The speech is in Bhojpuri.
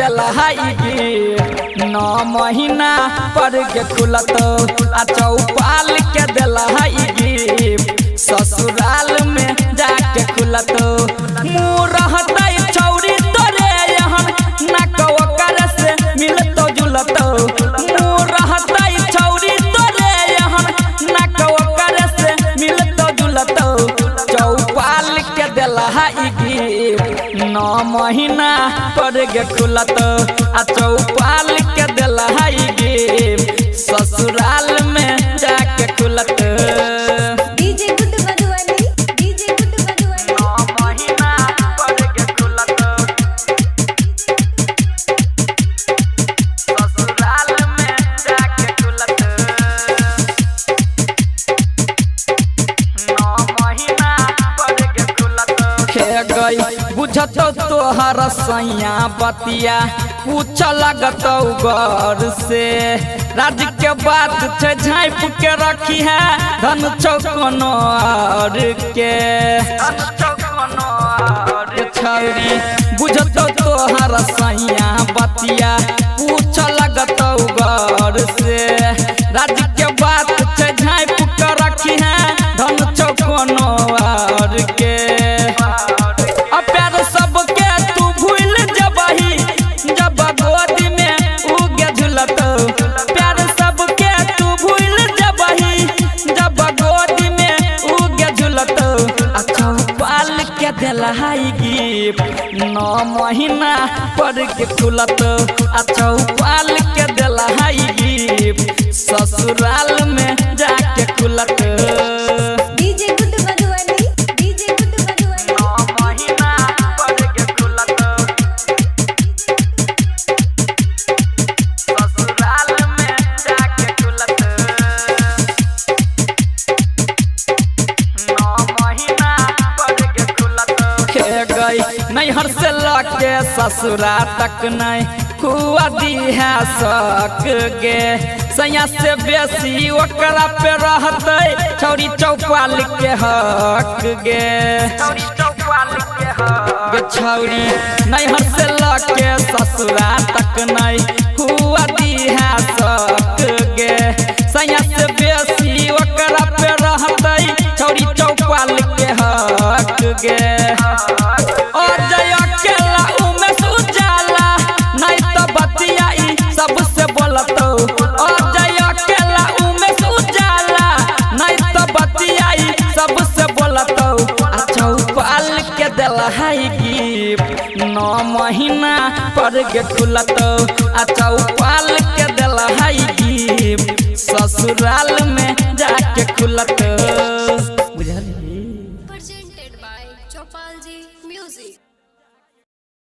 देला गिफ्ट 9 महीना पर के खुलत आ चौपाल के देला गिफ्ट ससुराल में जाके खुलत मुँह रहता छौरी तोरे यहाँ ना कर से मिलतो जुलतो मुँह रहता छौरी तोरे यहाँ ना कर से मिलतो जुलतो चौपाल के देला गिफ्ट 9 महीना पर के खुलत आ चौपाल के देला गिफ्ट ससुराल में जाके खुलत बुझत तोहर सैया बतिया पूछ लगत घर से राज के बात छे झाँप के रखी है धन चौकनौर के छौरी बुझत तोहर सैया बतिया पूछ लगत घर से राज के बात छे झाँप के रखी है धन चौकनौर के देला गिफ्ट 9 महीना पर के खुलत आ चौपाल के देला गिफ्ट ससुराल में जाके खुलत नैहर से लके ससुरा तक नहीं हुआ दी है सक गे सैया से बेसी ओकरा पे रहते छौरी चौपाल के हक गे छौरी नैहर से लके ससुरा तक नहीं हुआ दी है सक गे सैया से बेसी ओकरा पे रहते छौरी चौपाल के हक गे सबसे बोलतो अजय अकेला उमेश उजाला नहीं तो बतियाई सबसे बोलतो चौपाल के देला गिफ्ट 9 महीना पर के खुलत आ चौपाल के देला गिफ्ट ससुराल